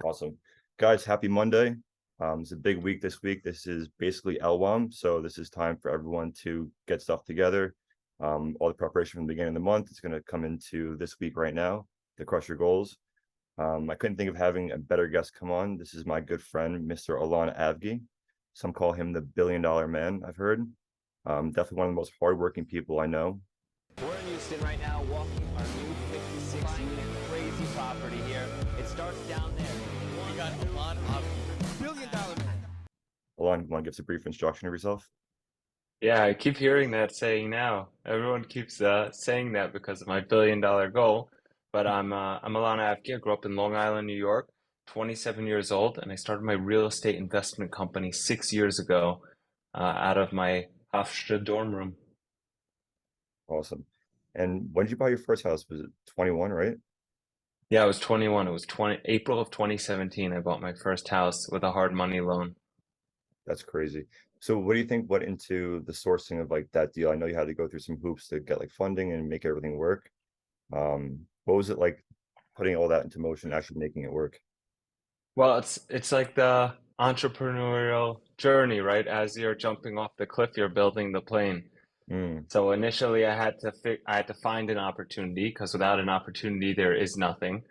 Awesome. Guys, happy Monday. It's a big week this week. This is basically LWAM, so this is time for everyone to get stuff together. All the preparation from the beginning of the month is going to come into this week right now to crush your goals. I couldn't think of having a better guest come on. This is my good friend, Mr. Allon Avgi. Some call him the billion-dollar man, I've heard. Definitely one of the most hardworking people I know. We're in Houston right now, walking our new 56-unit crazy property here. It starts down there. We got Allon Avgi, billion-dollar man. Allon, you want to give us a brief introduction of yourself? Yeah, I keep hearing that saying now. Everyone keeps saying that because of my billion-dollar goal. But I'm Allon Avgi. I grew up in Long Island, New York, 27 years old, and I started my real estate investment company 6 years ago out of my Hofstra dorm room. Awesome. And when did you buy your first house? Was it 21, right? Yeah, I was 21. It was April of 2017. I bought my first house with a hard money loan. That's crazy. So what do you think went into the sourcing of like that deal? I know you had to go through some hoops to get like funding and make everything work. What was it like putting all that into motion, actually making it work? Well, it's like the entrepreneurial journey, right? As you're jumping off the cliff, you're building the plane. Mm, So initially, I had to find an opportunity because without an opportunity, there is nothing,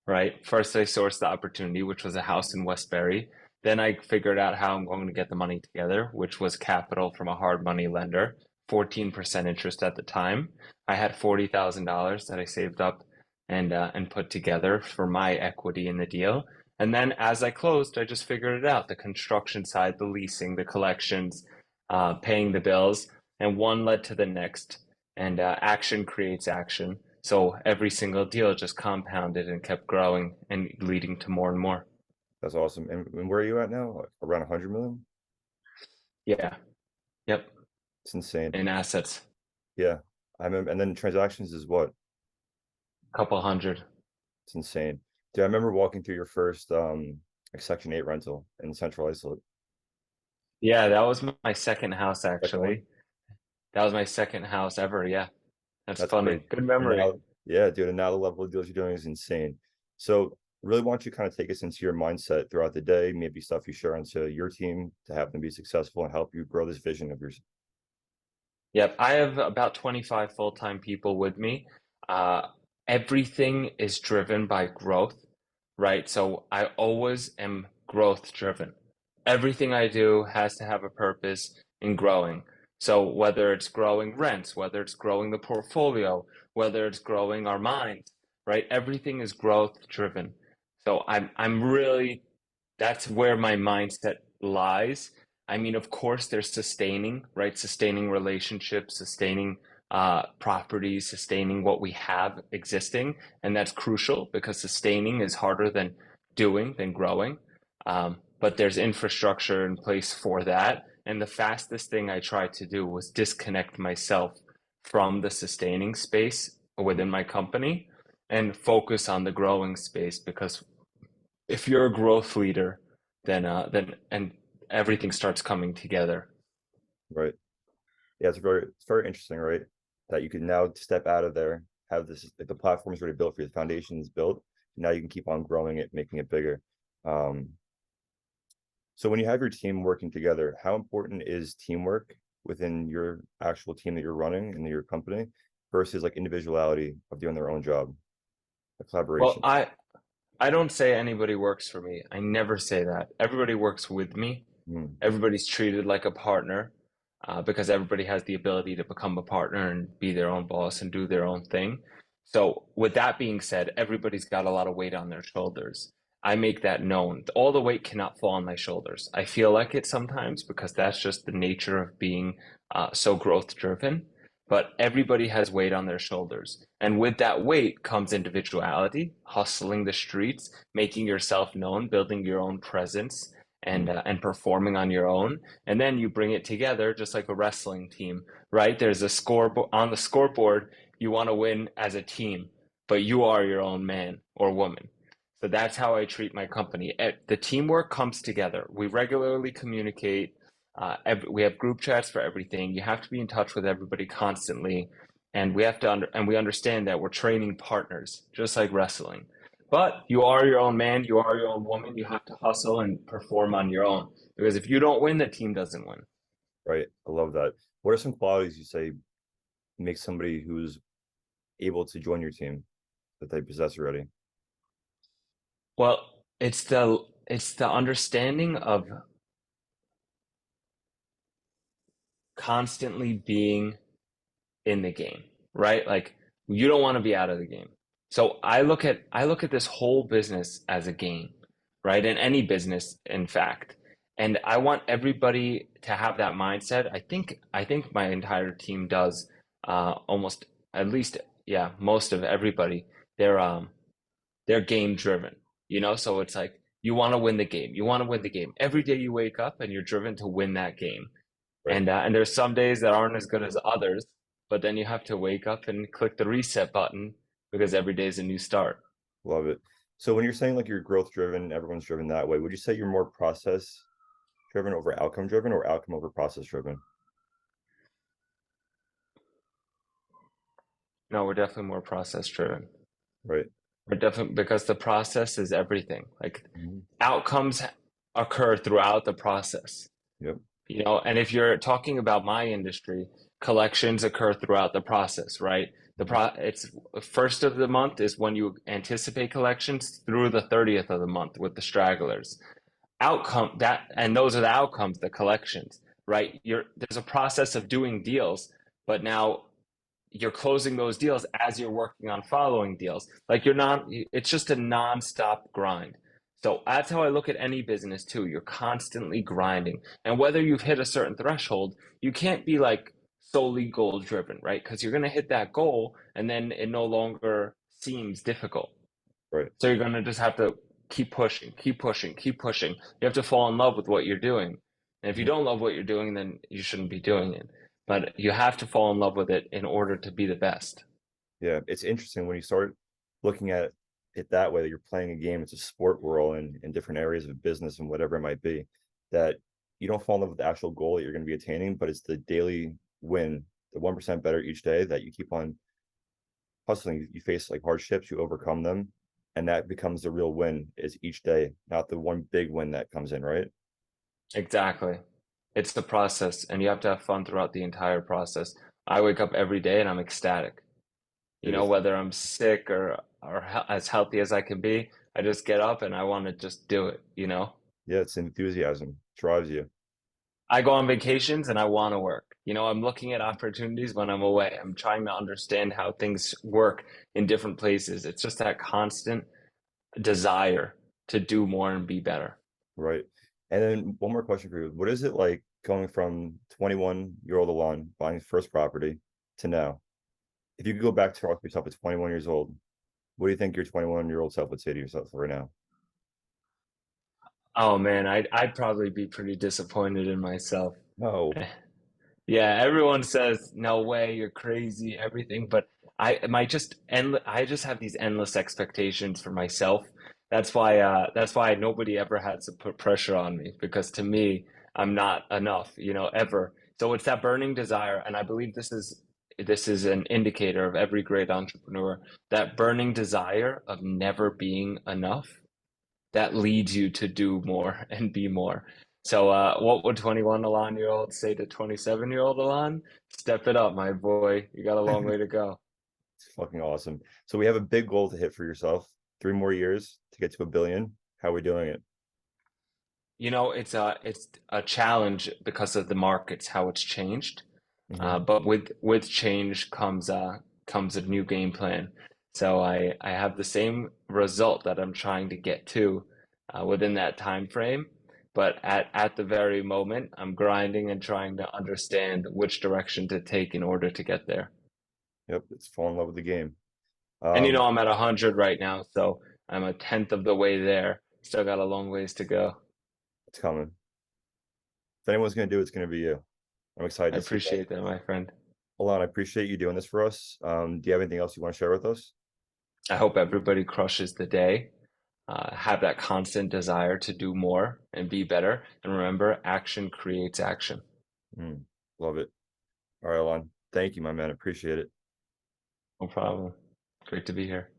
right? First, I sourced the opportunity, which was a house in Westbury. Then I figured out how I'm going to get the money together, which was capital from a hard money lender, 14% interest at the time. I had $40,000 that I saved up and put together for my equity in the deal. And then as I closed, I just figured it out, the construction side, the leasing, the collections, paying the bills, and one led to the next. And action creates action. So every single deal just compounded and kept growing and leading to more and more. that's awesome. And where are you at now? Like around 100 million? Yeah. Yep. It's insane. In assets, Yeah. I remember, and then transactions is what? couple hundred. It's insane. Dude, I remember walking through your first like Section 8 rental in Central Islip. Yeah, that was my second house Second one? actually. That was my second house ever. Yeah. That's That's funny. crazy. Good And memory. now, yeah, dude, and now the level of deals you're doing is insane. So really want you to kind of take us into your mindset throughout the day, maybe stuff you share onto your team to have them be successful and help you grow this vision of yours. Yep, I have about 25 full-time people with me. Uh, Everything is driven by growth, right? So I always am growth driven. Everything I do has to have a purpose in growing. So whether it's growing rents, whether it's growing the portfolio, whether it's growing our minds, right? Everything is growth driven. So I'm really that's where my mindset lies. I mean, of course, there's sustaining, right? Sustaining relationships, sustaining properties, sustaining what we have existing. And that's crucial because sustaining is harder than doing, than growing. But there's infrastructure in place for that. And the fastest thing I tried to do was disconnect myself from the sustaining space within my company and focus on the growing space because if you're a growth leader, then and everything starts coming together. Right. Yeah, it's very interesting, right? That you can now step out of there, have this like the platform's already built for you, the foundation is built. Now you can keep on growing it, making it bigger. Um, so when you have your team working together, how important is teamwork within your actual team that you're running in your company versus like individuality of doing their own job, the Well, collaboration? I don't say anybody works for me. I never say that. Everybody works with me. Mm, Everybody's treated like a partner because everybody has the ability to become a partner and be their own boss and do their own thing. So, with that being said, everybody's got a lot of weight on their shoulders. I make that known. All the weight cannot fall on my shoulders. I feel like it sometimes because that's just the nature of being so growth driven. But everybody has weight on their shoulders. And with that weight comes individuality, hustling the streets, making yourself known, building your own presence, mm, and performing on your own. And then you bring it together just like a wrestling team, right? There's a scoreboard on the scoreboard. You want to win as a team, but you are your own man or woman. So that's how I treat my company. The teamwork comes together. We regularly communicate. We have group chats for everything. You have to be in touch with everybody constantly, and we understand that we're training partners, just like wrestling. But you are your own man, you are your own woman. You have to hustle and perform on your own. Because if you don't win, the team doesn't win. Right. I love that. What are some qualities you say make somebody who's able to join your team that they possess already? Well, it's the understanding of constantly being in the game, right? Like you don't want to be out of the game. So I look at this whole business as a game, right? In any business, in fact. And I want everybody to have that mindset. I think my entire team does almost at least yeah, most of everybody. They're game driven, so it's like you want to win the game. You want to win the game. Every day you wake up and you're driven to win that game. Right. And there's some days that aren't as good as others, but then you have to wake up and click the reset button because every day is a new start. Love it. So when you're saying like you're growth driven, everyone's driven that way, would you say you're more process driven over outcome driven or outcome over process driven? No, we're definitely more process driven. Right. We're definitely because the process is everything. Like Mhm. outcomes occur throughout the process. Yep. And if you're talking about my industry, collections occur throughout the process, right? Mhm. It's first of the month is when you anticipate collections through the 30th of the month with the stragglers. And those are the outcomes, the collections, right? There's a process of doing deals, but now you're closing those deals as you're working on following deals. Like you're not, it's just a nonstop grind. So that's how I look at any business too. You're constantly grinding. And whether you've hit a certain threshold, you can't be like solely goal driven, right? Because you're going to hit that goal and then it no longer seems difficult. Right. So you're going to just have to keep pushing, keep pushing, keep pushing. You have to fall in love with what you're doing. And if you Mhm. don't love what you're doing, then you shouldn't be doing it. But you have to fall in love with it in order to be the best. Yeah. It's interesting when you start looking at it that way, that you're playing a game, it's a sport world in different areas of business and whatever it might be, that you don't fall in love with the actual goal that you're going to be attaining, but it's the daily win, the 1% better each day that you keep on hustling. You face like hardships, you overcome them, and that becomes the real win is each day, not the one big win that comes in, right? Exactly. It's the process, and you have to have fun throughout the entire process. I wake up every day and I'm ecstatic. It is. Whether I'm sick or as healthy as I can be, I just get up and I want to just do it. Yeah, it's enthusiasm drives you. I go on vacations and I want to work. I'm looking at opportunities when I'm away. I'm trying to understand how things work in different places. It's just that constant desire to do more and be better. Right. And then one more question for you. What is it like going from 21-year-old Alon buying his first property to now? If you could go back to talk to yourself at 21 years old, what do you think your 21-year-old self would say to yourself right now? Oh man, I'd probably be pretty disappointed in myself. No. Yeah, everyone says no way, you're crazy, everything, but I just have these endless expectations for myself. That's why nobody ever had to put pressure on me because to me, I'm not enough, ever. So it's that burning desire, and I believe this is an indicator of every great entrepreneur, that burning desire of never being enough that leads you to do more and be more. So, what would 21 Alon-year-old say to 27-year-old Alon? Step it up, my boy. You got a long way to go. It's fucking awesome. So we have a big goal to hit for yourself. 3 more years to get to 1 billion. How are we doing it? It's a challenge because of the markets, how it's changed. Hmm. But with change comes a new game plan. So I have the same result that I'm trying to get to within that time frame. But at the very moment, I'm grinding and trying to understand which direction to take in order to get there. Yep, it's fall in love with the game. And Um, I'm at 100 right now, so I'm a tenth of the way there. Still got a long ways to go. it's coming. If anyone's gonna do it, it's gonna be you. I'm excited I to see that. appreciate that, my friend. Alon, I appreciate you doing this for us. Do you have anything else you want to share with us? I hope everybody crushes the day. Have that constant desire to do more and be better. And remember, action creates action. Mm, love it. All right, Alon. Thank you, my man. Appreciate it. No problem. Great to be here.